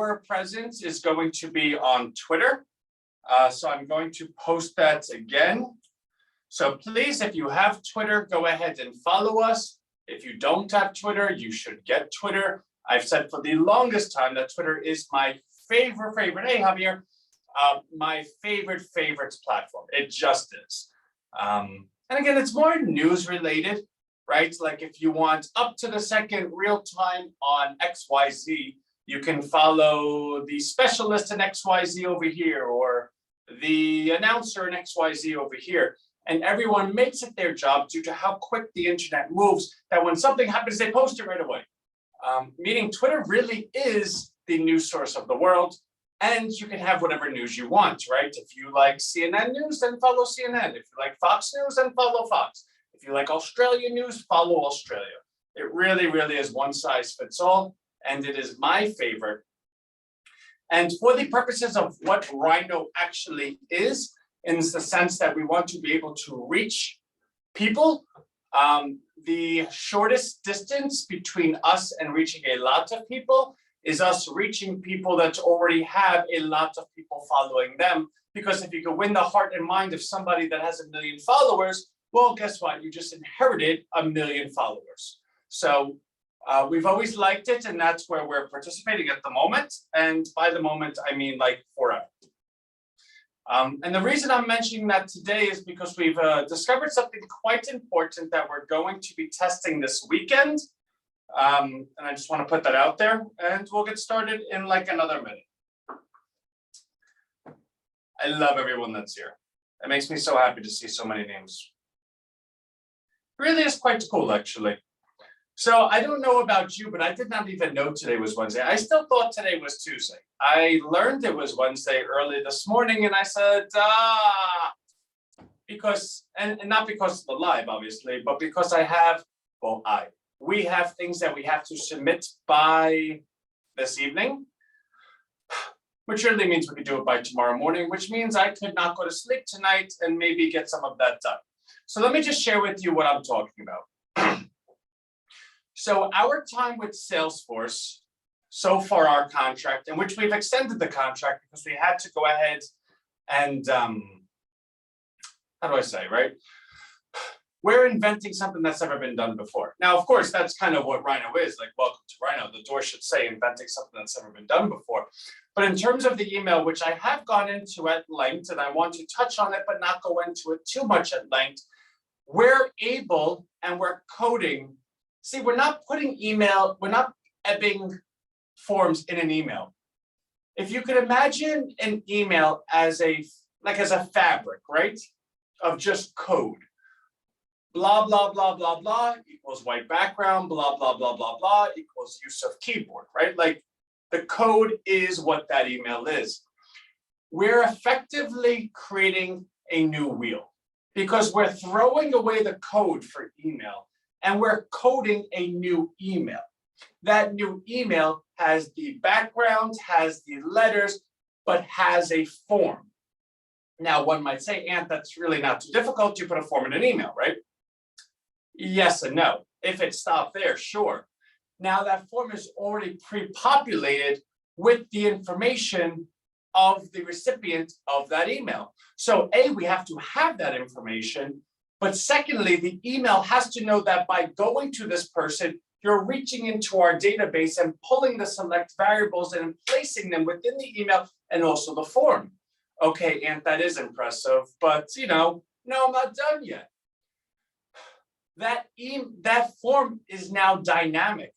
our presence is going to be on Twitter. So I'm going to post that again. So please, if you have Twitter, go ahead and follow us. If you don't have Twitter, you should get Twitter. I've said for the longest time that Twitter is my favorite, hey Javier, my favorite platform. It just is. And again, it's more news related, right? Like if you want up to the second real time on XYZ, you can follow the specialist in XYZ over here or the announcer in XYZ over here. And everyone makes it their job due to how quick the internet moves that when something happens, they post it right away. Meaning Twitter really is the news source of the world. And you can have whatever news you want, right? If you like CNN news, then follow CNN. If you like Fox News, then follow Fox. If you like Australia news, follow Australia. It really, really is one size fits all. And it is my favorite. And for the purposes of what Rhino actually is, in the sense that we want to be able to reach people, the shortest distance between us and reaching a lot of people is us reaching people that already have a lot of people following them. Because if you can win the heart and mind of somebody that has 1 million followers, well, guess what? You just inherited 1 million followers. So we've always liked it, and that's where we're participating at the moment. And by the moment, I mean like forever. And the reason I'm mentioning that today is because we've discovered something quite important that we're going to be testing this weekend. And I just want to put that out there, and we'll get started in like another minute. I love everyone that's here. It makes me so happy to see so many names. It really is quite cool, actually. So I don't know about you, but I did not even know today was Wednesday. I still thought today was Tuesday. I learned it was Wednesday early this morning, and I said, because, and not because of the live, obviously, but because I have, well, we have things that we have to submit by this evening, which really means we could do it by tomorrow morning, which means I could not go to sleep tonight and maybe get some of that done. So let me just share with you what I'm talking about. So our time with Salesforce, so far our contract, in which we've extended the contract because we had to go ahead and, how do I say, right? We're inventing something that's never been done before. Now, of course, that's kind of what Rhino is, like, welcome to Rhino. The door should say inventing something that's never been done before. But in terms of the email, which I have gone into at length, and I want to touch on it, but not go into it too much at length, we're able and we're coding. See, we're not putting email, we're not ebbing forms in an email. If you could imagine an email as a fabric, right? Of just code. Blah, blah, blah, blah, blah equals white background, blah, blah, blah, blah, blah equals use of keyboard, right? Like the code is what that email is. We're effectively creating a new wheel because we're throwing away the code for email and we're coding a new email. That new email has the background, has the letters, but has a form. Now, one might say, Ant, that's really not too difficult. You put a form in an email, right? Yes and no. If it stopped there, sure. Now that form is already pre-populated with the information of the recipient of that email. So A, we have to have that information, but secondly, the email has to know that by going to this person, you're reaching into our database and pulling the select variables and placing them within the email and also the form. Okay, Ant, that is impressive, but no, I'm not done yet. That form is now dynamic.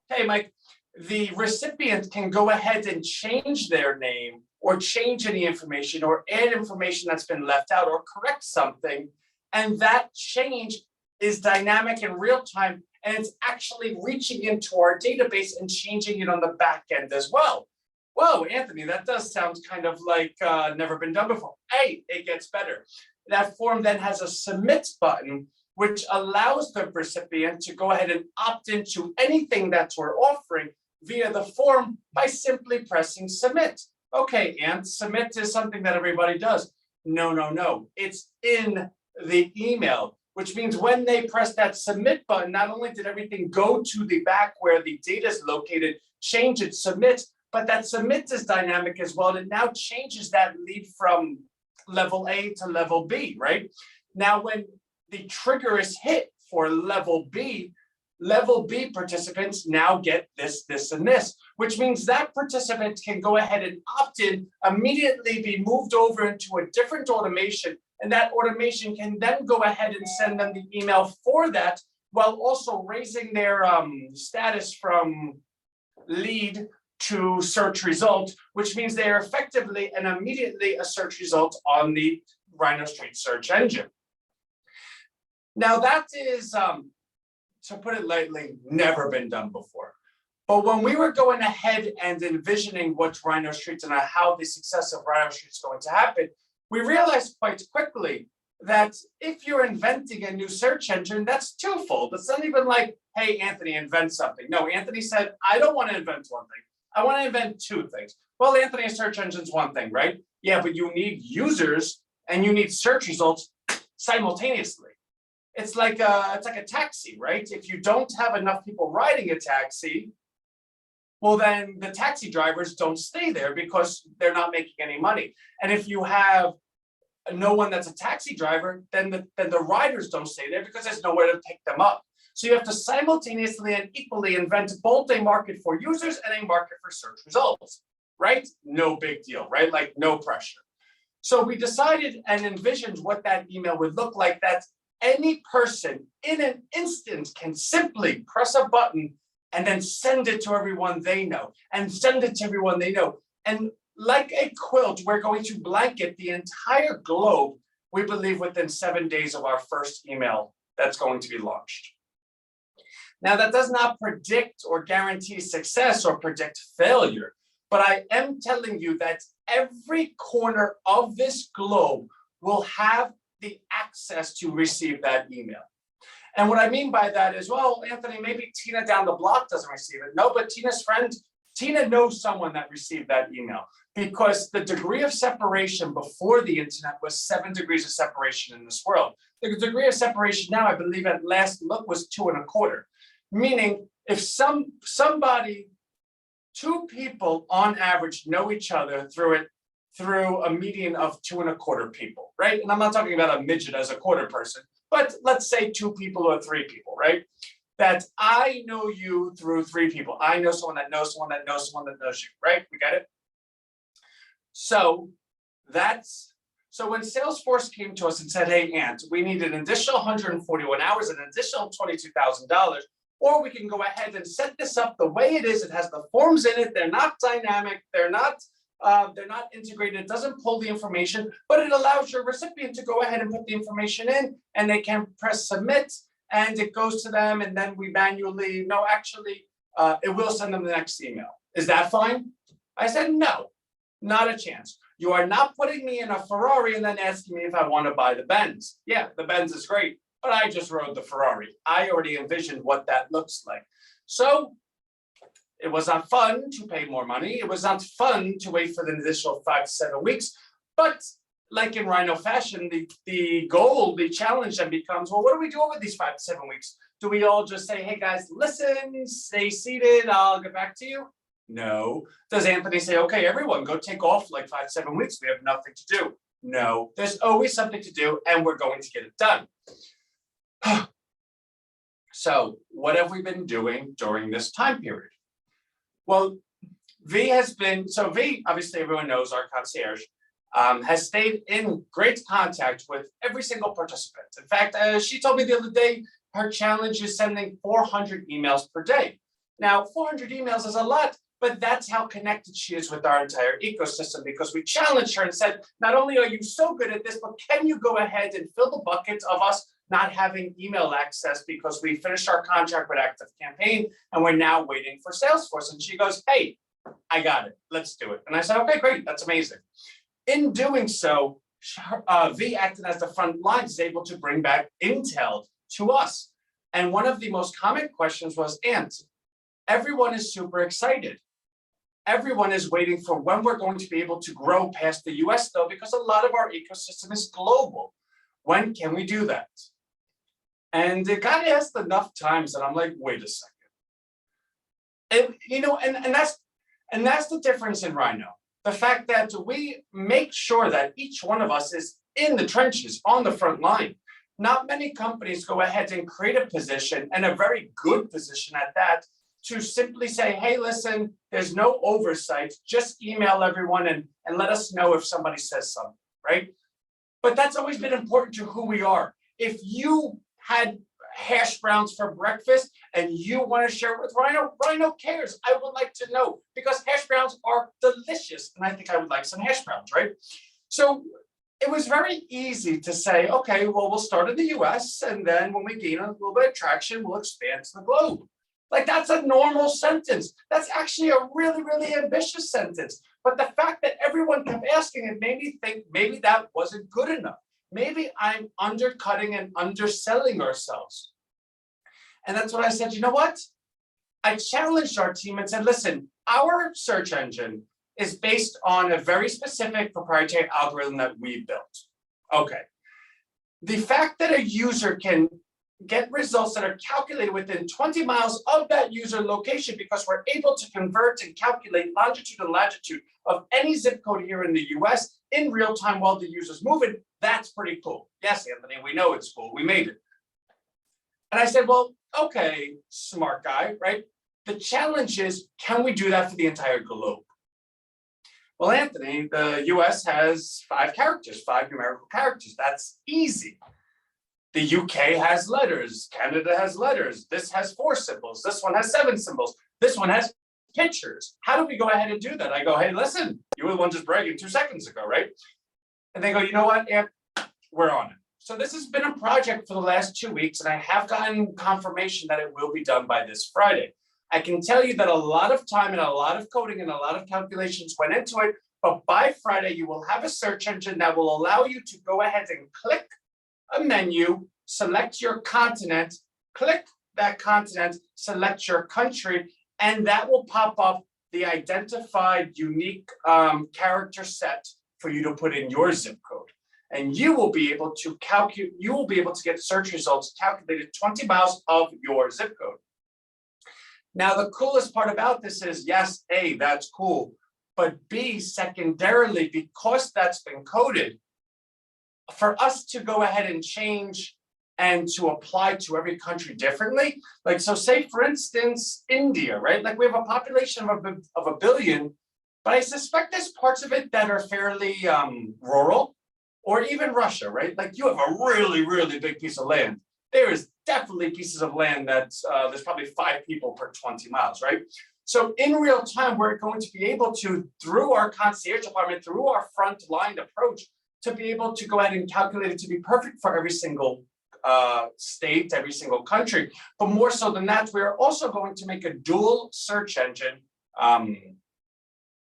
Hey, Mike, the recipient can go ahead and change their name or change any information or add information that's been left out or correct something. And that change is dynamic in real time. And it's actually reaching into our database and changing it on the back end as well. Whoa, Anthony, that does sound kind of like never been done before. Hey, it gets better. That form then has a submit button, which allows the recipient to go ahead and opt into anything that we're offering via the form by simply pressing submit. Okay, and submit is something that everybody does. No. It's in the email, which means when they press that submit button, not only did everything go to the back where the data is located, change it, submit, but that submit is dynamic as well. And it now changes that lead from level A to level B, right? Now, when the trigger is hit for level B participants now get this, this, and this, which means that participant can go ahead and opt in, immediately be moved over into a different automation, and that automation can then go ahead and send them the email for that, while also raising their status from lead to search result, which means they are effectively and immediately a search result on the RHINOstreet search engine. Now that is, to put it lightly, never been done before. But when we were going ahead and envisioning what RHINOstreet and how the success of RHINOstreet is going to happen, we realized quite quickly that if you're inventing a new search engine, that's twofold. It's not even like, hey, Anthony, invent something. No, Anthony said, I don't want to invent one thing. I want to invent two things. Well, Anthony, a search engine's one thing, right? Yeah, but you need users and you need search results simultaneously. It's like a taxi, right? If you don't have enough people riding a taxi, well, then the taxi drivers don't stay there because they're not making any money. And if you have no one that's a taxi driver, then the riders don't stay there because there's nowhere to pick them up. So you have to simultaneously and equally invent both a market for users and a market for search results, right? No big deal, right? Like no pressure. So we decided and envisioned what that email would look like, that any person in an instant can simply press a button and then send it to everyone they know and send it to everyone they know. And like a quilt, we're going to blanket the entire globe, we believe, within 7 days of our first email that's going to be launched. Now, that does not predict or guarantee success or predict failure, but I am telling you that every corner of this globe will have the access to receive that email. And what I mean by that is, well, Anthony, maybe Tina down the block doesn't receive it. No, but Tina's friend, Tina knows someone that received that email, because the degree of separation before the internet was 7 degrees of separation in this world. The degree of separation now, I believe at last look, was 2.25. Meaning if two people on average know each other through a median of 2.25 people, right? And I'm not talking about a midget as a quarter person, but let's say 2 people or 3 people, right? That I know you through 3 people. I know someone that knows someone that knows someone that knows you, right? We get it? So when Salesforce came to us and said, hey, Ant, we need an additional 141 hours, an additional $22,000, or we can go ahead and set this up the way it is. It has the forms in it. They're not dynamic. They're not integrated. It doesn't pull the information, but it allows your recipient to go ahead and put the information in, and they can press submit, and it goes to them, and then we manually, no, actually, it will send them the next email. Is that fine? I said, no, not a chance. You are not putting me in a Ferrari and then asking me if I want to buy the Benz. Yeah, the Benz is great, but I just rode the Ferrari. I already envisioned what that looks like. So it was not fun to pay more money. It was not fun to wait for the additional 5 to 7 weeks. But like in Rhino fashion, the goal, the challenge then becomes, well, what do we do over these 5 to 7 weeks? Do we all just say, hey guys, listen, stay seated, I'll get back to you? No. Does Anthony say, okay, everyone go take off like 5 to 7 weeks, we have nothing to do? No, there's always something to do, and we're going to get it done. So what have we been doing during this time period? Well, V, obviously everyone knows, our concierge, has stayed in great contact with every single participant. In fact, she told me the other day, her challenge is sending 400 emails per day. Now, 400 emails is a lot, but that's how connected she is with our entire ecosystem, because we challenged her and said, not only are you so good at this, but can you go ahead and fill the bucket of us not having email access because we finished our contract with ActiveCampaign and we're now waiting for Salesforce. And she goes, hey, I got it. Let's do it. And I said, okay, great. That's amazing. In doing so, V, acting as the front lines, is able to bring back intel to us. And one of the most common questions was, Ant, everyone is super excited. Everyone is waiting for when we're going to be able to grow past the US, though, because a lot of our ecosystem is global. When can we do that? And it got asked enough times that I'm like, wait a second. And And that's the difference in Rhino. The fact that we make sure that each one of us is in the trenches, on the front line. Not many companies go ahead and create a position, and a very good position at that, to simply say, hey, listen, there's no oversight, just email everyone and let us know if somebody says something, right? But that's always been important to who we are. If you had hash browns for breakfast and you want to share it with Rhino, Rhino cares. I would like to know, because hash browns are delicious. And I think I would like some hash browns, right? So it was very easy to say, okay, well, we'll start in the US, and then when we gain a little bit of traction, we'll expand to the globe. Like, that's a normal sentence. That's actually a really, really ambitious sentence. But the fact that everyone kept asking it made me think maybe that wasn't good enough. Maybe I'm undercutting and underselling ourselves. And that's what I said, you know what? I challenged our team and said, listen, our search engine is based on a very specific proprietary algorithm that we built. Okay. The fact that a user can get results that are calculated within 20 miles of that user location, because we're able to convert and calculate longitude and latitude of any zip code here in the US in real time while the user's moving, that's pretty cool. Yes, Anthony, we know it's cool. We made it. And I said, well, okay, smart guy, right? The challenge is, can we do that for the entire globe? Well, Anthony, the US has 5 characters, 5 numerical characters. That's easy. The UK has letters, Canada has letters, this has 4 symbols, this one has 7 symbols, this one has pictures. How do we go ahead and do that? I go, hey, listen, you were the one just bragging 2 seconds ago, right? And they go, you know what, Ant, we're on it. So this has been a project for the last 2 weeks, and I have gotten confirmation that it will be done by this Friday. I can tell you that a lot of time and a lot of coding and a lot of calculations went into it, but by Friday, you will have a search engine that will allow you to go ahead and click a menu, select your continent, click that continent, select your country, and that will pop up the identified unique character set for you to put in your zip code. And you will be able to calculate, you will be able to get search results calculated 20 miles of your zip code. Now, the coolest part about this is, yes, A, that's cool, but B, secondarily, because that's been coded, for us to go ahead and change and to apply to every country differently, like, so say, for instance, India, right? Like, we have a population of a billion, but I suspect there's parts of it that are fairly rural, or even Russia, right? Like, you have a really, really big piece of land. There is definitely pieces of land that's, there's probably 5 people per 20 miles, right? So in real time, we're going to be able to, through our concierge department, through our frontline approach, to be able to go ahead and calculate it to be perfect for every single state, every single country. But more so than that, we're also going to make a dual search engine,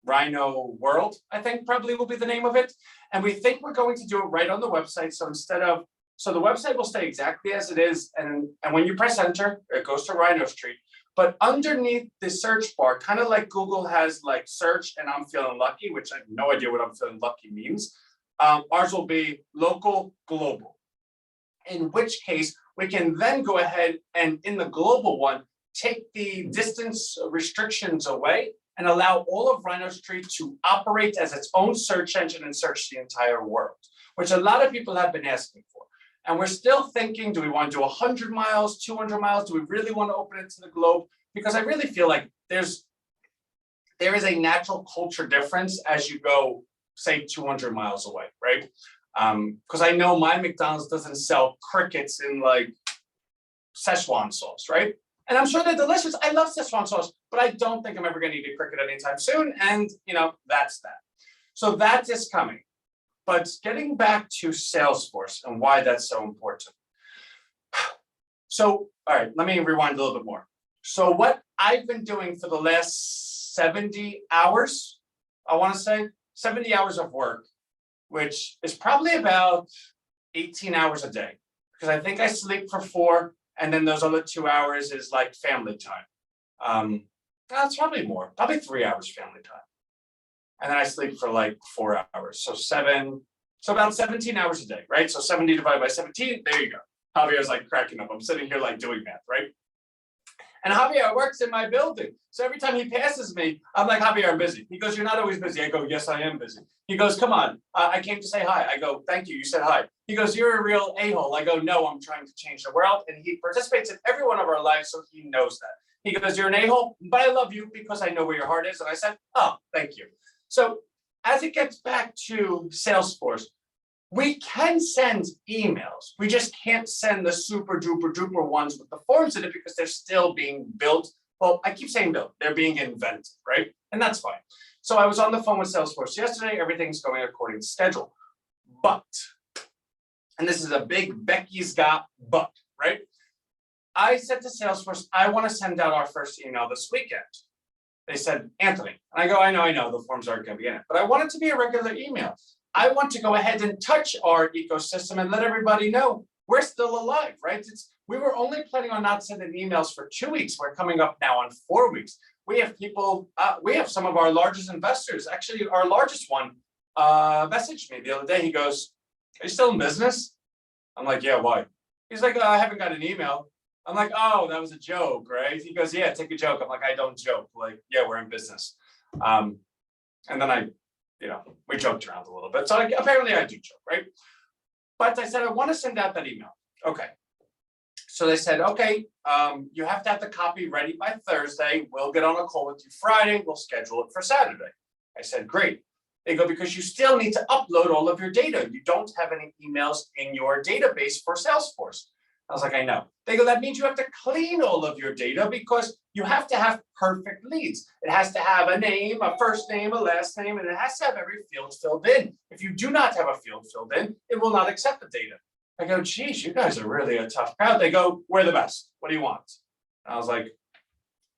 Rhino World, I think probably will be the name of it. And we think we're going to do it right on the website. So instead of, so the website will stay exactly as it is. And when you press enter, it goes to Rhino Street. But underneath the search bar, kind of like Google has like search and I'm feeling lucky, which I have no idea what I'm feeling lucky means. Ours will be local, global, in which case we can then go ahead and in the global one, take the distance restrictions away and allow all of Rhino Street to operate as its own search engine and search the entire world, which a lot of people have been asking for. And we're still thinking, do we want to do 100 miles, 200 miles? Do we really want to open it to the globe? Because I really feel like there is a natural culture difference as you go, say, 200 miles away, right? Because I know my McDonald's doesn't sell crickets in like Szechuan sauce, right? And I'm sure they're delicious. I love Szechuan sauce, but I don't think I'm ever going to eat a cricket anytime soon. And, you know, that's that. So that is coming. But getting back to Salesforce and why that's so important. So, all right, let me rewind a little bit more. So what I've been doing for the last 70 hours, I want to say 70 hours of work, which is probably about 18 hours a day, because I think I sleep for 4, and then those other 2 hours is like family time. That's probably more, probably 3 hours family time. And then I sleep for like 4 hours. So about 17 hours a day, right? So 70 divided by 17, there you go. Javier's like cracking up. I'm sitting here like doing math, right? And Javier works in my building. So every time he passes me, I'm like, Javier, I'm busy. He goes, you're not always busy. I go, yes, I am busy. He goes, come on, I came to say hi. I go, thank you, you said hi. He goes, you're a real a-hole. I go, no, I'm trying to change the world. And he participates in every one of our lives, so he knows that. He goes, you're an a-hole, but I love you because I know where your heart is. And I said, oh, thank you. So as it gets back to Salesforce, we can send emails. We just can't send the super duper duper ones with the forms in it because they're still being built. Well, I keep saying built, they're being invented, right? And that's fine. So I was on the phone with Salesforce yesterday. Everything's going according to schedule. But, and this is a big Becky's got but, right? I said to Salesforce, I want to send out our first email this weekend. They said, Anthony. And I go, I know, the forms aren't going to be in it, but I want it to be a regular email. I want to go ahead and touch our ecosystem and let everybody know we're still alive, right? We were only planning on not sending emails for 2 weeks. We're coming up now on 4 weeks. We have people, we have some of our largest investors, actually our largest one messaged me the other day. He goes, are you still in business? I'm like, yeah, why? He's like, I haven't got an email. I'm like, oh, that was a joke, right? He goes, yeah, take a joke. I'm like, I don't joke. Like, yeah, we're in business. And then we joked around a little bit. So apparently I do joke, right? But I said, I want to send out that email. Okay. So they said, okay, you have to have the copy ready by Thursday. We'll get on a call with you Friday. We'll schedule it for Saturday. I said, great. They go, because you still need to upload all of your data. You don't have any emails in your database for Salesforce. I was like, I know. They go, that means you have to clean all of your data because you have to have perfect leads. It has to have a name, a first name, a last name, and it has to have every field filled in. If you do not have a field filled in, it will not accept the data. I go, geez, you guys are really a tough crowd. They go, we're the best. What do you want? I was like,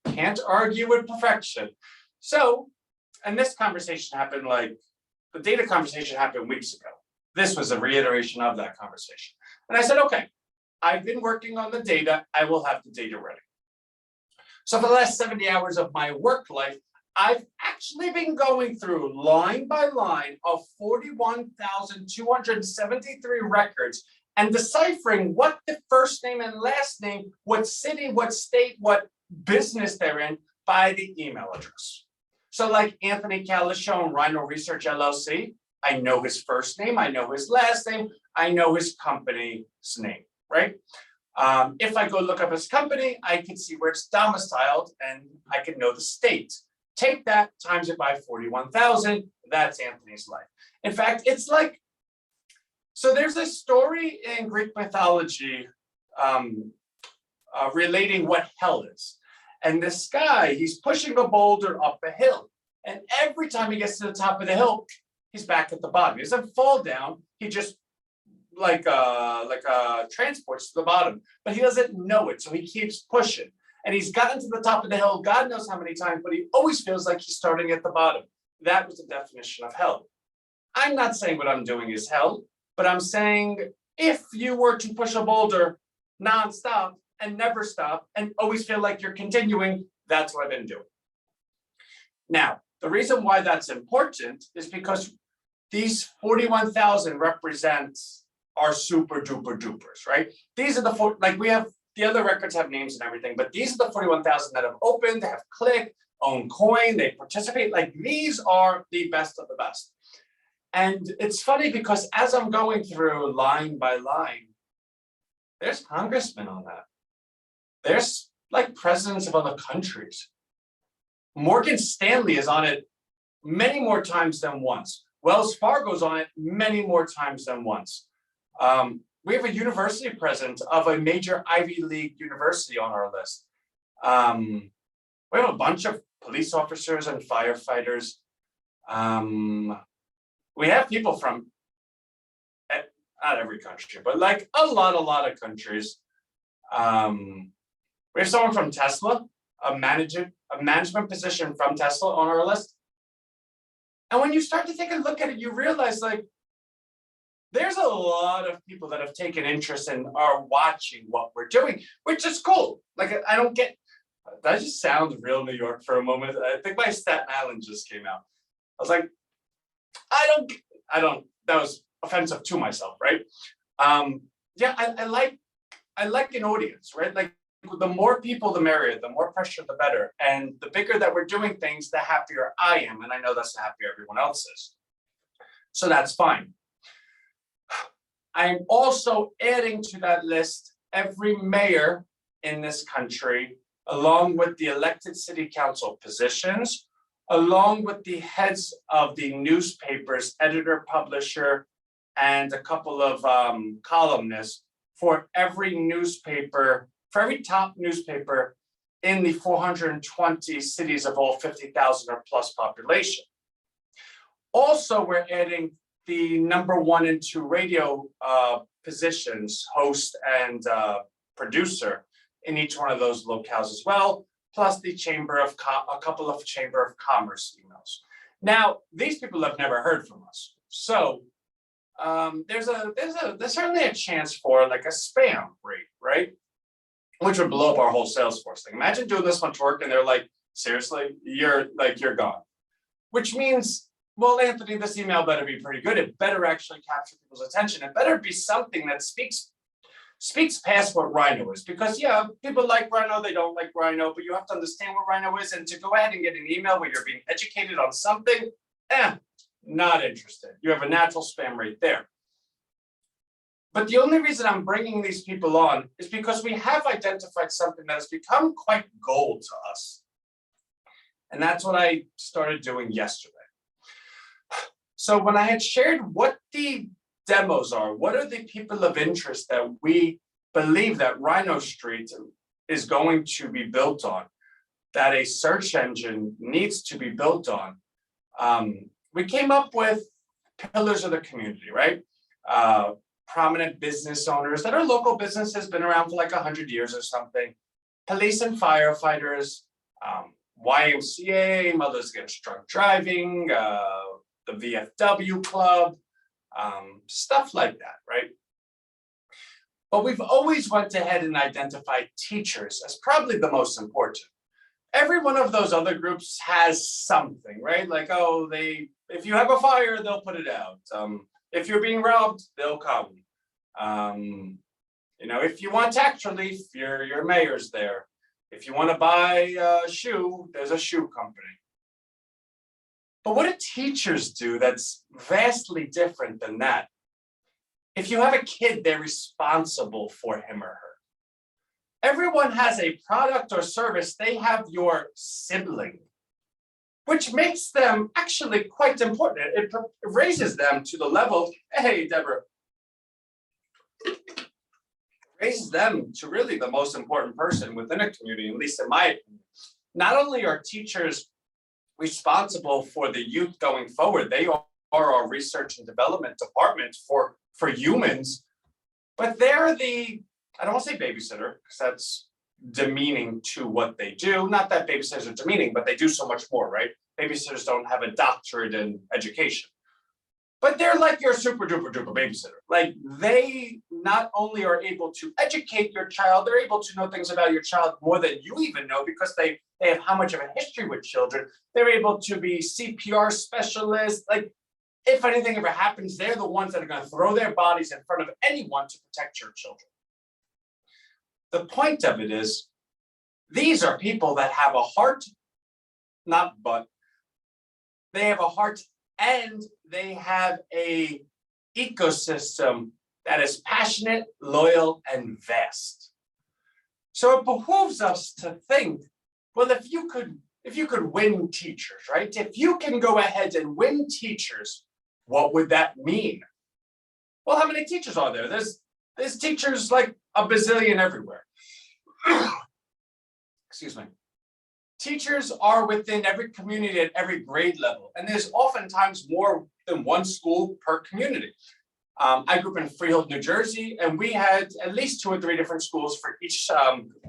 can't argue with perfection. So, and this conversation happened the data conversation happened weeks ago. This was a reiteration of that conversation. And I said, okay, I've been working on the data. I will have the data ready. So for the last 70 hours of my work life, I've actually been going through line by line of 41,273 records and deciphering what the first name and last name, what city, what state, what business they're in by the email address. So like Anthony Calichone, Rhino Research LLC, I know his first name, I know his last name, I know his company's name, right? If I go look up his company, I can see where it's domiciled and I can know the state. Take that, times it by 41,000, that's Anthony's life. In fact, it's like, so there's a story in Greek mythology relating what hell is. And this guy, he's pushing a boulder up a hill. And every time he gets to the top of the hill, he's back at the bottom. He doesn't fall down, he just transports to the bottom, but he doesn't know it. So he keeps pushing. And he's gotten to the top of the hill, God knows how many times, but he always feels like he's starting at the bottom. That was the definition of hell. I'm not saying what I'm doing is hell, but I'm saying if you were to push a boulder nonstop and never stop and always feel like you're continuing, that's what I've been doing. Now, the reason why that's important is because these 41,000 represents our super duper dupers, right? These are the we have the other records have names and everything, but these are the 41,000 that have opened, have clicked, own coin, they participate. Like these are the best of the best. And it's funny because as I'm going through line by line, there's congressmen on that. There's like presidents of other countries. Morgan Stanley is on it many more times than once. Wells Fargo's on it many more times than once. We have a university president of a major Ivy League university on our list. We have a bunch of police officers and firefighters. We have people from, not every country, but like a lot of countries. We have someone from Tesla, a management position from Tesla on our list. And when you start to take a look at it, you realize like, there's a lot of people that have taken interest and are watching what we're doing, which is cool. Like, I don't get, that just sounds real New York for a moment. I think my Staten Island just came out. I was like, I don't, that was offensive to myself, right? Yeah, I like an audience, right? Like the more people, the merrier, the more pressure, the better. And the bigger that we're doing things, the happier I am. And I know that's the happier everyone else is. So that's fine. I'm also adding to that list every mayor in this country, along with the elected city council positions, along with the heads of the newspapers, editor, publisher, and a couple of columnists for every newspaper, for every top newspaper in the 420 cities of all 50,000 or plus population. Also, we're adding the number 1 and 2 radio positions, host and producer, in each one of those locales as well, plus the a couple of Chamber of Commerce emails. Now, these people have never heard from us, so there's certainly a chance for like a spam rate, right? Which would blow up our whole Salesforce thing. Imagine doing this much work and they're like, seriously, you're gone. Which means, well, Anthony, this email better be pretty good. It better actually capture people's attention. It better be something that speaks past what Rhino is. Because yeah, people like Rhino, they don't like Rhino, but you have to understand what Rhino is. And to go ahead and get an email where you're being educated on something, not interested. You have a natural spam rate there. But the only reason I'm bringing these people on is because we have identified something that has become quite gold to us. And that's what I started doing yesterday. So when I had shared what the demos are, what are the people of interest that we believe that Rhino Street is going to be built on, that a search engine needs to be built on, we came up with pillars of the community, right? Prominent business owners that are local businesses, been around for like 100 years or something, police and firefighters, YMCA, Mothers Against Drunk Driving, the VFW Club, stuff like that, right? But we've always went ahead and identified teachers as probably the most important. Every one of those other groups has something, right? Like, oh, if you have a fire, they'll put it out. If you're being robbed, they'll come. If you want tax relief, your mayor's there. If you want to buy a shoe, there's a shoe company. But what do teachers do that's vastly different than that? If you have a kid, they're responsible for him or her. Everyone has a product or service. They have your sibling, which makes them actually quite important. It raises them to the level, hey, Deborah, raises them to really the most important person within a community, at least in my opinion. Not only are teachers responsible for the youth going forward, they are our research and development department for humans, but they're I don't want to say babysitter, because that's demeaning to what they do. Not that babysitters are demeaning, but they do so much more, right? Babysitters don't have a doctorate in education. But they're like your super duper duper babysitter. Like, they not only are able to educate your child, they're able to know things about your child more than you even know, because they have how much of a history with children. They're able to be CPR specialists. Like, if anything ever happens, they're the ones that are going to throw their bodies in front of anyone to protect your children. The point of it is, these are people that have a heart, not but, they have a heart and they have a ecosystem that is passionate, loyal, and vast. So it behooves us to think, well, if you could win teachers, right? If you can go ahead and win teachers, what would that mean? Well, how many teachers are there? There's teachers like a bazillion everywhere. Excuse me. Teachers are within every community at every grade level, and there's oftentimes more than one school per community. I grew up in Freehold, New Jersey, and we had at least 2 or 3 different schools for each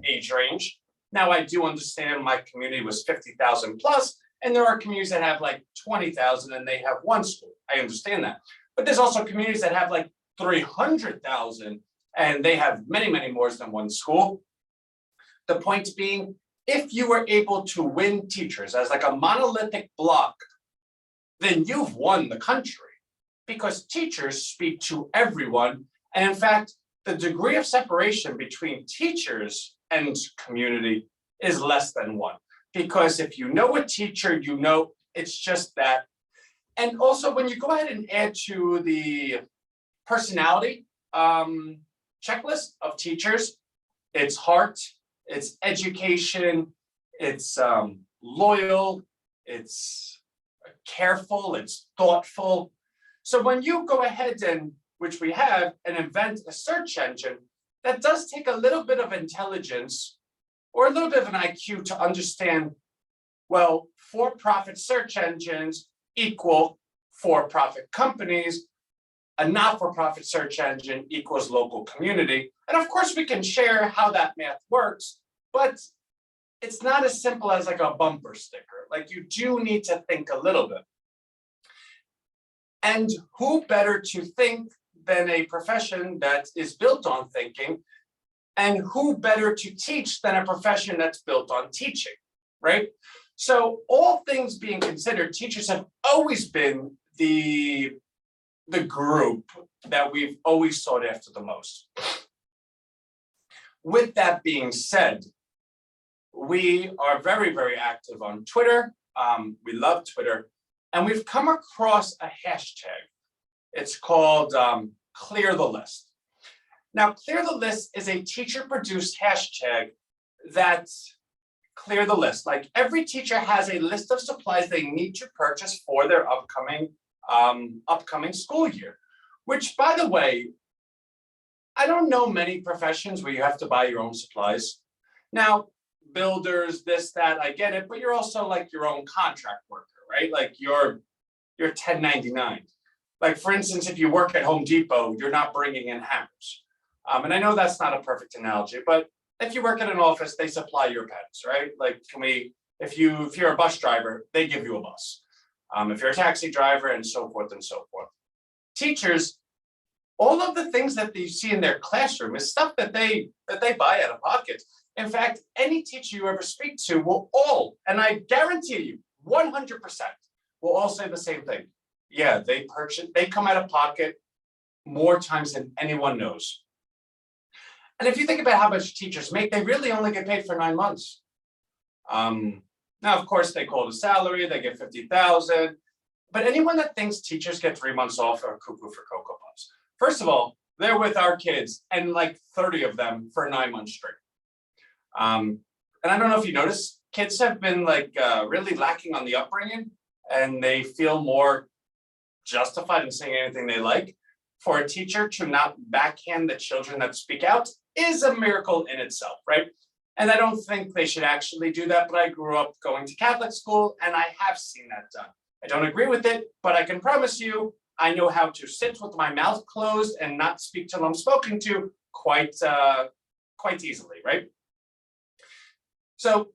age range. Now, I do understand my community was 50,000 plus, and there are communities that have like 20,000 and they have 1 school. I understand that. But there's also communities that have like 300,000 and they have many, many more than 1 school. The point being, if you were able to win teachers as like a monolithic block, then you've won the country, because teachers speak to everyone. And in fact, the degree of separation between teachers and community is less than one. Because if you know a teacher, you know it's just that. And also when you go ahead and add to the personality checklist of teachers, it's heart, it's education, it's loyal, it's careful, it's thoughtful. So when you go ahead and, which we have, and invent a search engine, that does take a little bit of intelligence or a little bit of an IQ to understand, well, for-profit search engines equal for-profit companies, a not-for-profit search engine equals local community. And of course, we can share how that math works, but it's not as simple as like a bumper sticker. Like you do need to think a little bit. And who better to think than a profession that is built on thinking? And who better to teach than a profession that's built on teaching, right? So all things being considered, teachers have always been the group that we've always sought after the most. With that being said, we are very, very active on Twitter. We love Twitter. And we've come across a hashtag. It's called Clear the List. Now, Clear the List is a teacher-produced hashtag that's clear the list. Like every teacher has a list of supplies they need to purchase for their upcoming school year, which, by the way, I don't know many professions where you have to buy your own supplies. Now, builders, this, that, I get it, but you're also like your own contract worker, right? Like you're 1099. Like for instance, if you work at Home Depot, you're not bringing in hammers. And I know that's not a perfect analogy, but if you work at an office, they supply your pens, right? Like if you're a bus driver, they give you a bus. If you're a taxi driver and so forth and so forth. Teachers, all of the things that you see in their classroom is stuff that they buy out of pocket. In fact, any teacher you ever speak to will all, and I guarantee you, 100% will all say the same thing. Yeah, they come out of pocket more times than anyone knows. And if you think about how much teachers make, they really only get paid for 9 months. Now, of course, they call it a salary, they get $50,000. But anyone that thinks teachers get 3 months off are cuckoo for Cocoa Puffs. First of all, they're with our kids and like 30 of them for 9 months straight. And I don't know if you notice, kids have been like really lacking on the upbringing and they feel more justified in saying anything they like. For a teacher to not backhand the children that speak out is a miracle in itself, right? And I don't think they should actually do that, but I grew up going to Catholic school and I have seen that done. I don't agree with it, but I can promise you, I know how to sit with my mouth closed and not speak till I'm spoken to quite easily, right? So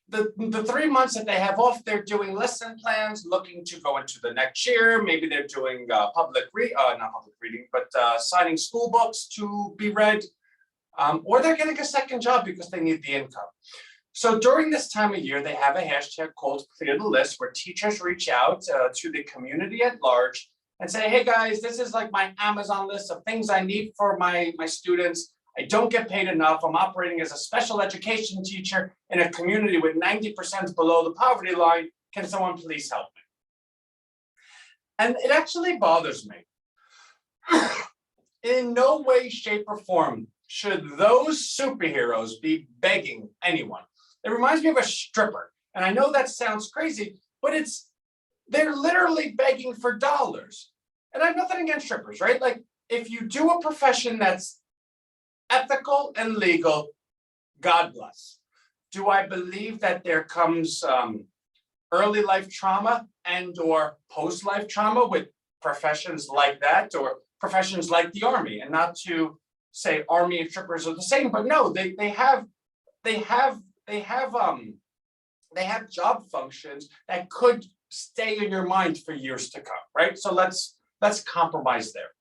the 3 months that they have off, they're doing lesson plans, looking to go into the next year. Maybe they're doing not public reading, but signing school books to be read, or they're getting a second job because they need the income. So during this time of year, they have a hashtag called Clear the List, where teachers reach out to the community at large and say, hey guys, this is like my Amazon list of things I need for my students. I don't get paid enough. I'm operating as a special education teacher in a community with 90% below the poverty line. Can someone please help me? And it actually bothers me. In no way, shape, or form should those superheroes be begging anyone. It reminds me of a stripper. And I know that sounds crazy, but they're literally begging for dollars. And I have nothing against strippers, right? Like if you do a profession that's ethical and legal, God bless. Do I believe that there comes early life trauma and or post-life trauma with professions like that, or professions like the Army? And not to say Army and strippers are the same, but no, they have job functions that could stay in your mind for years to come, right? So let's compromise there.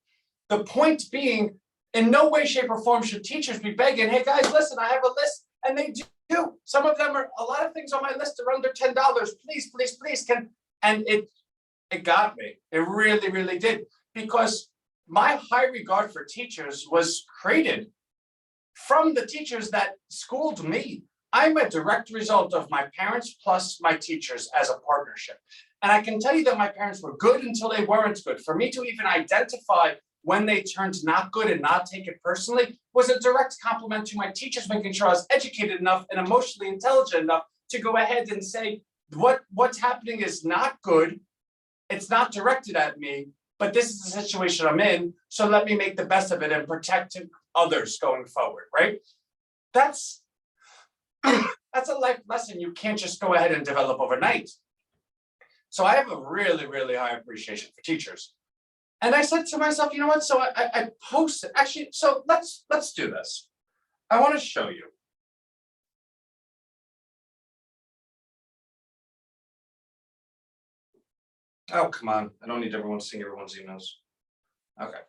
The point being, in no way, shape, or form should teachers be begging, hey guys, listen, I have a list, and they do. Some of them a lot of things on my list are under $10. Please, please, please, and it got me. It really, really did. Because my high regard for teachers was created from the teachers that schooled me. I'm a direct result of my parents plus my teachers as a partnership. And I can tell you that my parents were good until they weren't good. For me to even identify when they turned not good and not take it personally was a direct compliment to my teachers, making sure I was educated enough and emotionally intelligent enough to go ahead and say, what's happening is not good. It's not directed at me, but this is the situation I'm in. So let me make the best of it and protect others going forward, right? That's a life lesson you can't just go ahead and develop overnight. So I have a really, really high appreciation for teachers. And I said to myself, you know what? So I posted, actually, so let's do this. I want to show you. Oh, come on. I don't need everyone seeing everyone's emails. Okay.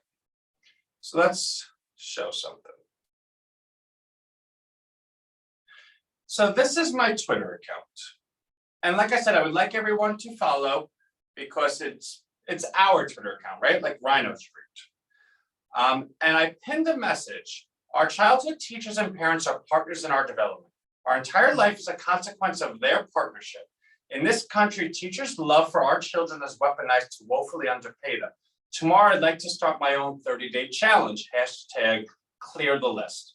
So let's show something. So this is my Twitter account. And like I said, I would like everyone to follow because it's our Twitter account, right? Like Rhino Street. And I pinned a message. Our childhood teachers and parents are partners in our development. Our entire life is a consequence of their partnership. In this country, teachers' love for our children is weaponized to woefully underpay them. Tomorrow, I'd like to start my own 30-day challenge, #clear the list.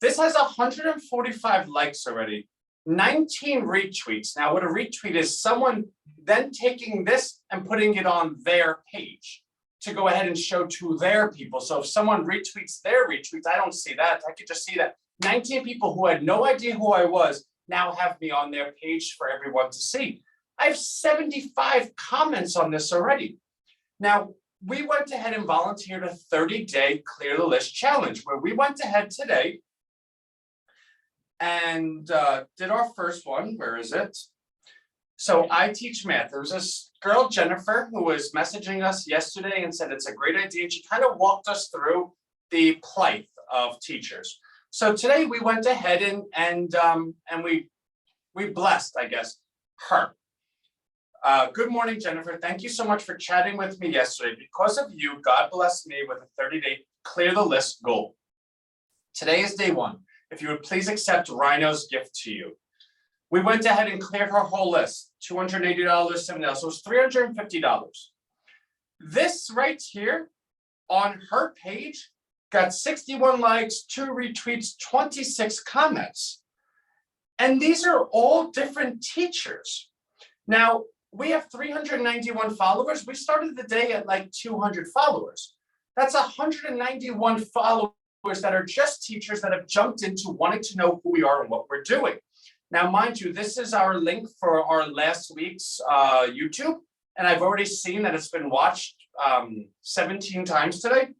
This has 145 likes already, 19 retweets. Now, what a retweet is, someone then taking this and putting it on their page to go ahead and show to their people. So if someone retweets their retweets, I don't see that. I could just see that 19 people who had no idea who I was now have me on their page for everyone to see. I have 75 comments on this already. Now, we went ahead and volunteered a 30-day clear the list challenge where we went ahead today and did our first one. Where is it? So I teach math. There was this girl, Jennifer, who was messaging us yesterday and said it's a great idea. And she kind of walked us through the plight of teachers. So today we went ahead and we blessed, I guess, her. Good morning, Jennifer. Thank you so much for chatting with me yesterday. Because of you, God blessed me with a 30-day clear the list goal. Today is day one. If you would please accept Rhino's gift to you. We went ahead and cleared her whole list, $280, $70, so it was $350. This right here on her page got 61 likes, 2 retweets, 26 comments. And these are all different teachers. Now, we have 391 followers. We started the day at like 200 followers. That's 191 followers that are just teachers that have jumped into wanting to know who we are and what we're doing. Now, mind you, this is our link for our last week's YouTube, and I've already seen that it's been watched 17 times today.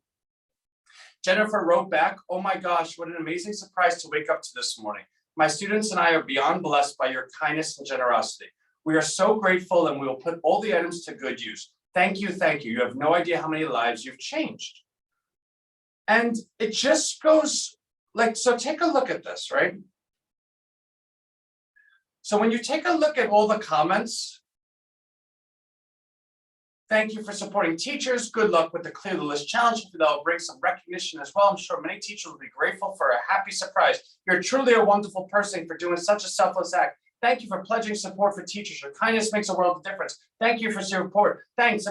Jennifer wrote back, "Oh my gosh, what an amazing surprise to wake up to this morning. My students and I are beyond blessed by your kindness and generosity. We are so grateful and we will put all the items to good use. Thank you, thank you. You have no idea how many lives you've changed." And it just goes like, so take a look at this, right? So when you take a look at all the comments, thank you for supporting teachers. Good luck with the Clear the List challenge. That'll bring some recognition as well. I'm sure many teachers will be grateful for a happy surprise. You're truly a wonderful person for doing such a selfless act. Thank you for pledging support for teachers. Your kindness makes a world of difference. Thank you for your support. Thanks.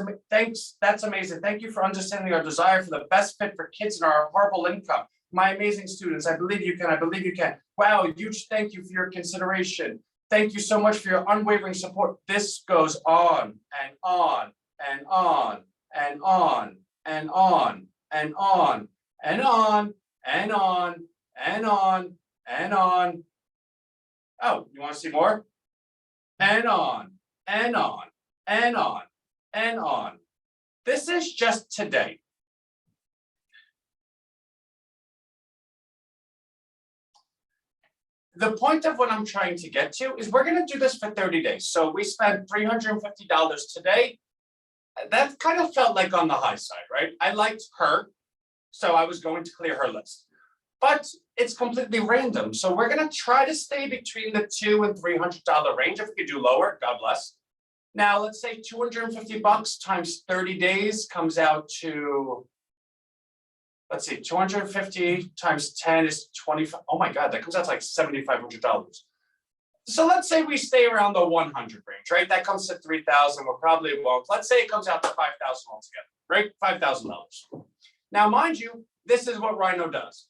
That's amazing. Thank you for understanding our desire for the best fit for kids and our horrible income. My amazing students, I believe you can. I believe you can. Wow, huge thank you for your consideration. Thank you so much for your unwavering support. This goes on and on and on and on and on and on and on and on and on and on. Oh, you want to see more? And on and on and on and on. This is just today. The point of what I'm trying to get to is we're going to do this for 30 days. So we spent $350 today. That kind of felt like on the high side, right? I liked her, so I was going to clear her list. But it's completely random. So we're going to try to stay between the $200 and $300 range. If we could do lower, God bless. Now, let's say $250 times 30 days comes out to let's see, 250 times 10 is 25. Oh my God, that comes out to like $7,500. So let's say we stay around the 100 range, right? That comes to 3,000. We're probably won't. Let's say it comes out to 5,000 altogether, right? $5,000. Now, mind you, this is what Rhino does.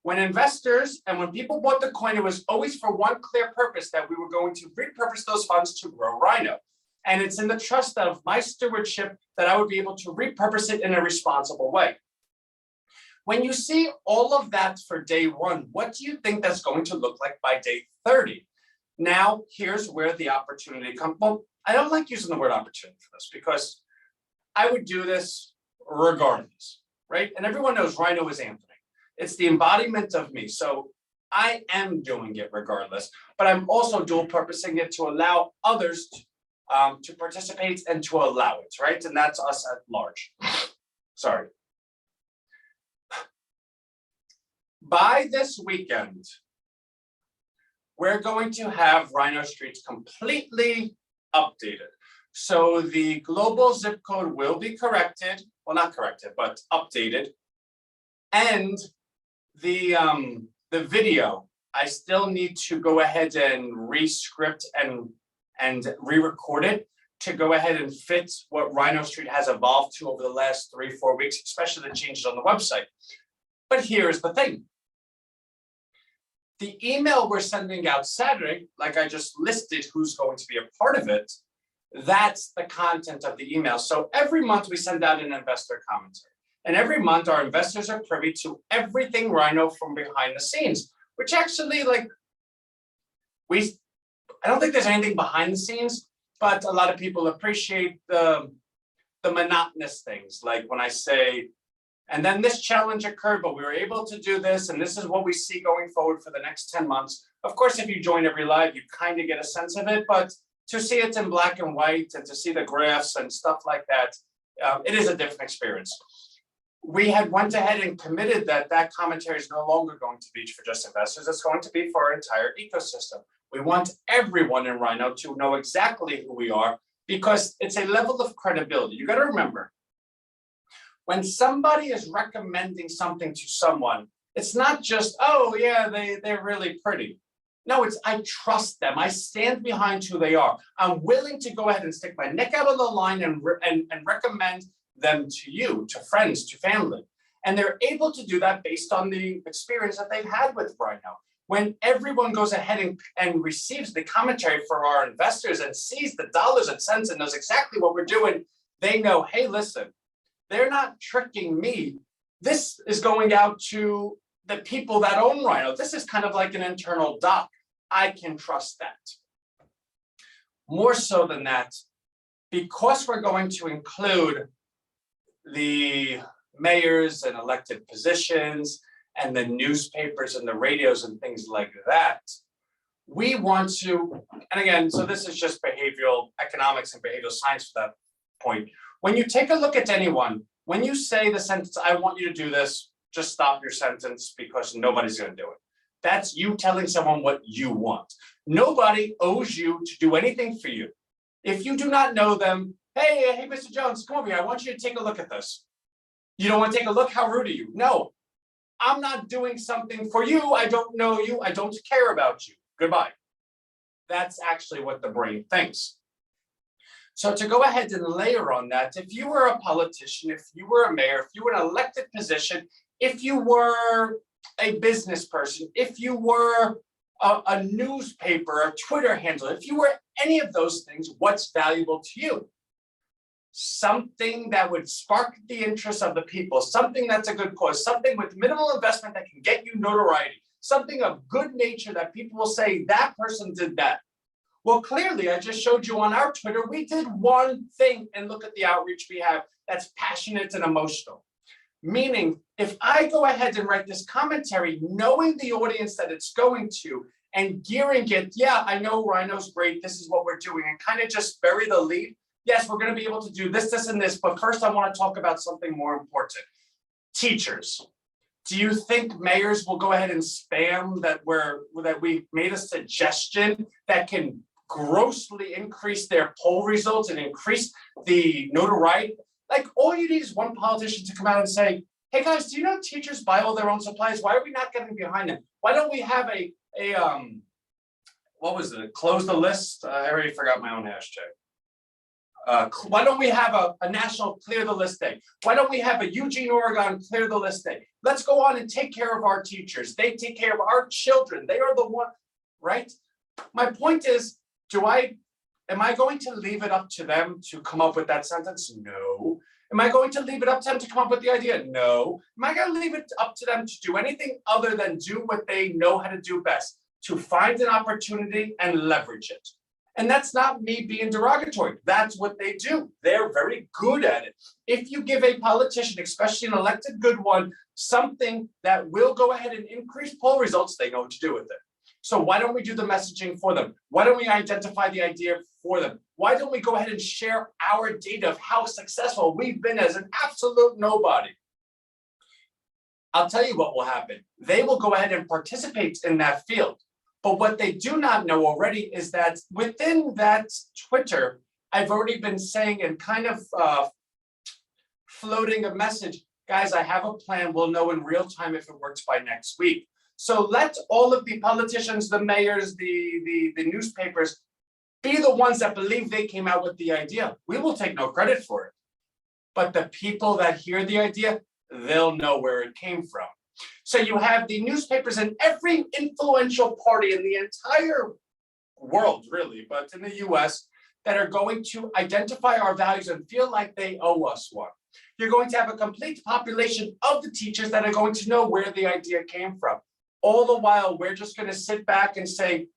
When investors and when people bought the coin, it was always for one clear purpose, that we were going to repurpose those funds to grow Rhino. And it's in the trust of my stewardship that I would be able to repurpose it in a responsible way. When you see all of that for day one, what do you think that's going to look like by day 30? Now, here's where the opportunity comes. Well, I don't like using the word opportunity for this because I would do this regardless, right? And everyone knows Rhino is Anthony. It's the embodiment of me. So I am doing it regardless, but I'm also dual purposing it to allow others to participate and to allow it, right? And that's us at large. Sorry. By this weekend, we're going to have Rhino Streets completely updated. So the global zip code will be corrected, well, not corrected, but updated. And the video, I still need to go ahead and re-script and re-record it to go ahead and fit what Rhino Street has evolved to over the last 3-4 weeks, especially the changes on the website. But here's the thing. The email we're sending out Saturday, like I just listed who's going to be a part of it, that's the content of the email. So every month we send out an investor commentary. And every month our investors are privy to everything Rhino from behind the scenes, which actually I don't think there's anything behind the scenes, but a lot of people appreciate the monotonous things. Like when I say, and then this challenge occurred, but we were able to do this, and this is what we see going forward for the next 10 months. Of course, if you join every live, you kind of get a sense of it, but to see it in black and white and to see the graphs and stuff like that, it is a different experience. We had went ahead and committed that commentary is no longer going to be for just investors. It's going to be for our entire ecosystem. We want everyone in Rhino to know exactly who we are because it's a level of credibility. You got to remember, when somebody is recommending something to someone, it's not just, oh yeah, they're really pretty. No, it's I trust them. I stand behind who they are. I'm willing to go ahead and stick my neck out on the line and recommend them to you, to friends, to family. And they're able to do that based on the experience that they've had with Rhino. When everyone goes ahead and receives the commentary for our investors and sees the dollars and cents and knows exactly what we're doing, they know, hey, listen, they're not tricking me. This is going out to the people that own Rhino. This is kind of like an internal doc. I can trust that. More so than that, because we're going to include the mayors and elected positions and the newspapers and the radios and things like that, we want to, and again, so this is just behavioral economics and behavioral science for that point. When you take a look at anyone, when you say the sentence, I want you to do this, just stop your sentence because nobody's going to do it. That's you telling someone what you want. Nobody owes you to do anything for you. If you do not know them, hey, Mr. Jones, come over here. I want you to take a look at this. You don't want to take a look? How rude are you? No, I'm not doing something for you. I don't know you. I don't care about you. Goodbye. That's actually what the brain thinks. So to go ahead and layer on that, if you were a politician, if you were a mayor, if you were an elected position, if you were a business person, if you were a newspaper, a Twitter handle, if you were any of those things, what's valuable to you? Something that would spark the interest of the people, something that's a good cause, something with minimal investment that can get you notoriety, something of good nature that people will say, that person did that. Well, clearly, I just showed you on our Twitter, we did one thing and look at the outreach we have that's passionate and emotional. Meaning, if I go ahead and write this commentary, knowing the audience that it's going to and gearing it, yeah, I know Rhino's great, this is what we're doing, and kind of just bury the lead. Yes, we're going to be able to do this, this, and this, but first I want to talk about something more important. Teachers. Do you think mayors will go ahead and spam that we made a suggestion that can grossly increase their poll results and increase the notoriety? Like, all you need is one politician to come out and say, hey guys, do you know teachers buy all their own supplies? Why are we not getting behind them? Why don't we have a what was it? Close the list. I already forgot my own hashtag. Why don't we have a national clear the list day? Why don't we have a Eugene, Oregon clear the list day? Let's go on and take care of our teachers. They take care of our children. They are the one, right? My point is, am I going to leave it up to them to come up with that sentence? No. Am I going to leave it up to them to come up with the idea? No. Am I going to leave it up to them to do anything other than do what they know how to do best, to find an opportunity and leverage it? And that's not me being derogatory. That's what they do. They're very good at it. If you give a politician, especially an elected good one, something that will go ahead and increase poll results, they know what to do with it. So why don't we do the messaging for them? Why don't we identify the idea for them? Why don't we go ahead and share our data of how successful we've been as an absolute nobody? I'll tell you what will happen. They will go ahead and participate in that field. But what they do not know already is that within that Twitter, I've already been saying and kind of floating a message, guys, I have a plan. We'll know in real time if it works by next week. So let all of the politicians, the mayors, the newspapers be the ones that believe they came out with the idea. We will take no credit for it. But the people that hear the idea, they'll know where it came from. So you have the newspapers and every influential party in the entire world, really, but in the US, that are going to identify our values and feel like they owe us one. You're going to have a complete population of the teachers that are going to know where the idea came from. All the while, we're just going to sit back and say,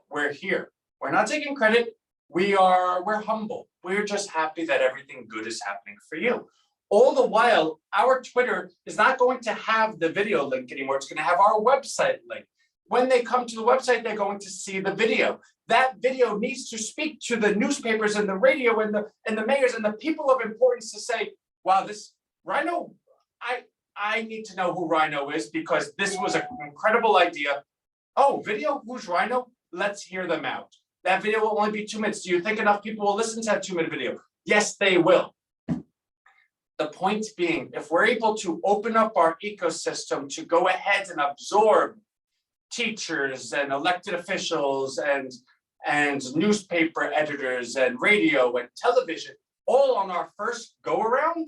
we're here. We're not taking credit. We're humble. We're just happy that everything good is happening for you. All the while, our Twitter is not going to have the video link anymore. It's going to have our website link. When they come to the website, they're going to see the video. That video needs to speak to the newspapers and the radio and the mayors and the people of importance to say, wow, this Rhino, I need to know who Rhino is because this was an incredible idea. Oh, video? Who's Rhino? Let's hear them out. That video will only be 2 minutes. Do you think enough people will listen to that 2-minute video? Yes, they will. The point being, if we're able to open up our ecosystem to go ahead and absorb teachers and elected officials and newspaper editors and radio and television all on our first go around,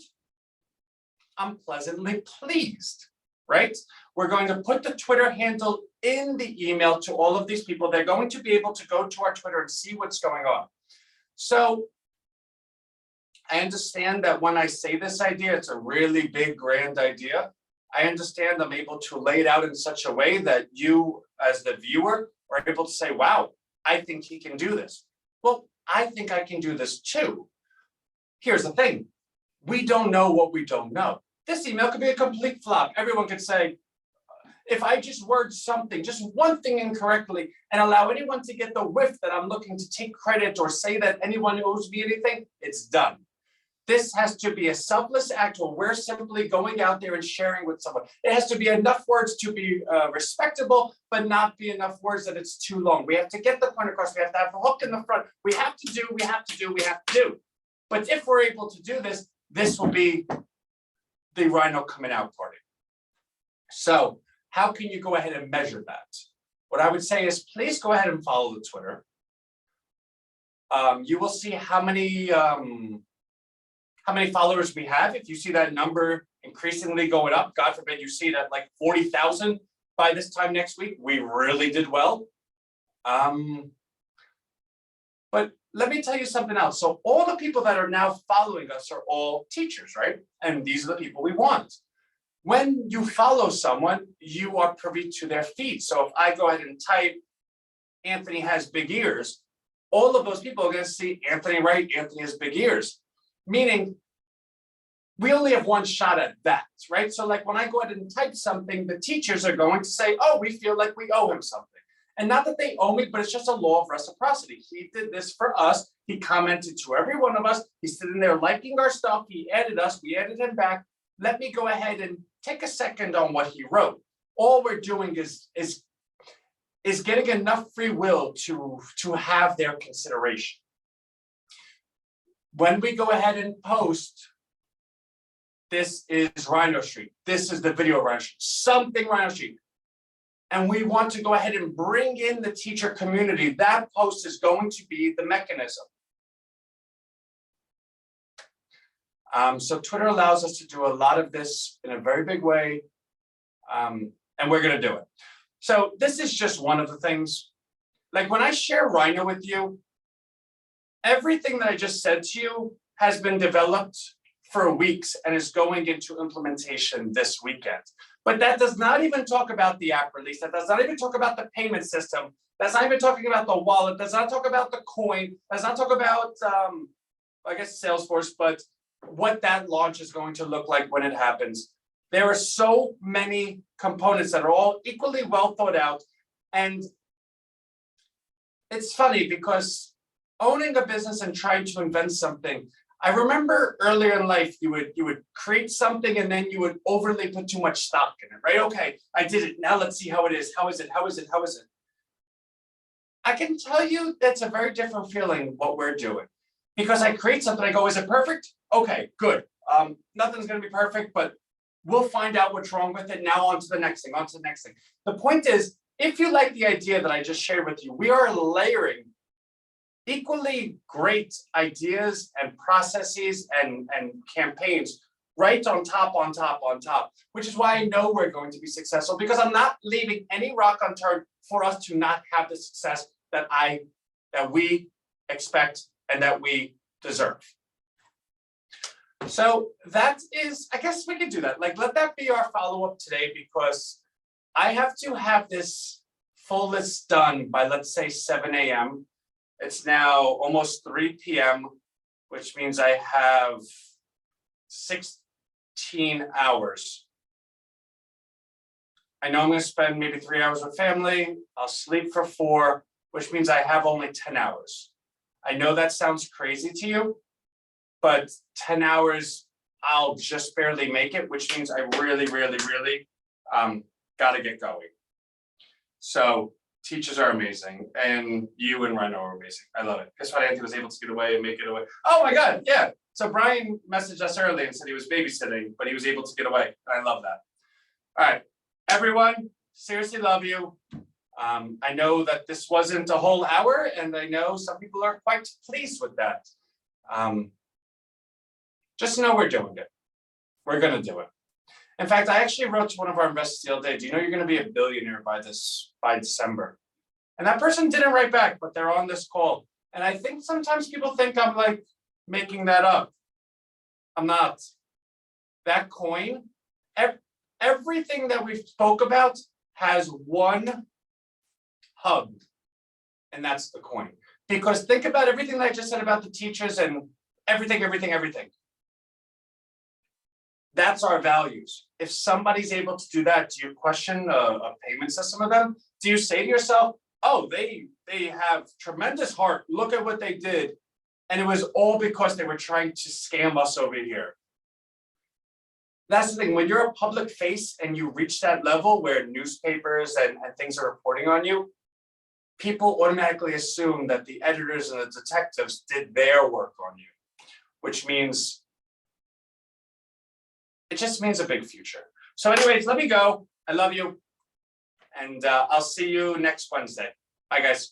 I'm pleasantly pleased, right? We're going to put the Twitter handle in the email to all of these people. They're going to be able to go to our Twitter and see what's going on. So I understand that when I say this idea, it's a really big, grand idea. I understand I'm able to lay it out in such a way that you, as the viewer, are able to say, wow, I think he can do this. Well, I think I can do this too. Here's the thing. We don't know what we don't know. This email could be a complete flop. Everyone could say, if I just word something, just one thing incorrectly, and allow anyone to get the whiff that I'm looking to take credit or say that anyone owes me anything, it's done. This has to be a selfless act where we're simply going out there and sharing with someone. It has to be enough words to be respectable, but not be enough words that it's too long. We have to get the point across. We have to have the hook in the front. We have to do. But if we're able to do this, this will be the Rhino coming out party. So how can you go ahead and measure that? What I would say is please go ahead and follow the Twitter. You will see how many followers we have. If you see that number increasingly going up, God forbid you see that like 40,000 by this time next week, we really did well. But let me tell you something else. So all the people that are now following us are all teachers, right? And these are the people we want. When you follow someone, you are privy to their feed. So if I go ahead and type, Anthony has big ears, all of those people are going to see Anthony, right? Anthony has big ears. Meaning, we only have one shot at that, right? So like when I go ahead and type something, the teachers are going to say, oh, we feel like we owe him something. And not that they owe me, but it's just a law of reciprocity. He did this for us. He commented to every one of us. He's sitting there liking our stuff. He added us. We added him back. Let me go ahead and take a second on what he wrote. All we're doing is getting enough free will to have their consideration. When we go ahead and post, this is Rhino Street. This is the video Rhino Street, something Rhino Street. And we want to go ahead and bring in the teacher community. That post is going to be the mechanism. So Twitter allows us to do a lot of this in a very big way. And we're going to do it. So this is just one of the things. Like when I share Rhino with you, everything that I just said to you has been developed for weeks and is going into implementation this weekend. But that does not even talk about the app release. That does not even talk about the payment system. That's not even talking about the wallet. Does not talk about the coin. Does not talk about, I guess, Salesforce, but what that launch is going to look like when it happens. There are so many components that are all equally well thought out. And it's funny because owning a business and trying to invent something, I remember earlier in life, you would create something and then you would overly put too much stock in it, right? Okay, I did it. Now let's see how it is. How is it? How is it? How is it? I can tell you that's a very different feeling what we're doing. Because I create something, I go, is it perfect? Okay, good. Nothing's going to be perfect, but we'll find out what's wrong with it. Now on to the next thing, on to the next thing. The point is, if you like the idea that I just shared with you, we are layering equally great ideas and processes and campaigns right on top, which is why I know we're going to be successful, because I'm not leaving any rock unturned for us to not have the success that we expect and that we deserve. So that is, I guess we could do that. Like, let that be our follow-up today, because I have to have this full list done by, let's say, 7 a.m. It's now almost 3 p.m., which means I have 16 hours. I know I'm going to spend maybe 3 hours with family. I'll sleep for 4, which means I have only 10 hours. I know that sounds crazy to you, but 10 hours, I'll just barely make it, which means I really got to get going. So teachers are amazing, and you and Rhino are amazing. I love it. Guess what? Anthony was able to get away and make it away. Oh my God, yeah. So Brian messaged us early and said he was babysitting, but he was able to get away. I love that. All right, everyone, seriously love you. I know that this wasn't a whole hour, and I know some people are quite pleased with that. Just know we're doing it. We're going to do it. In fact, I actually wrote to one of our investors the other day, do you know you're going to be a billionaire by December? And that person didn't write back, but they're on this call. And I think sometimes people think I'm like making that up. I'm not. That coin, everything that we spoke about has one hub, and that's the coin. Because think about everything that I just said about the teachers and everything. That's our values. If somebody's able to do that, do you question a payment system of them? Do you say to yourself, oh, they have tremendous heart. Look at what they did. And it was all because they were trying to scam us over here. That's the thing. When you're a public face and you reach that level where newspapers and things are reporting on you, people automatically assume that the editors and the detectives did their work on you, which means it just means a big future. So anyways, let me go. I love you. And I'll see you next Wednesday. Bye, guys.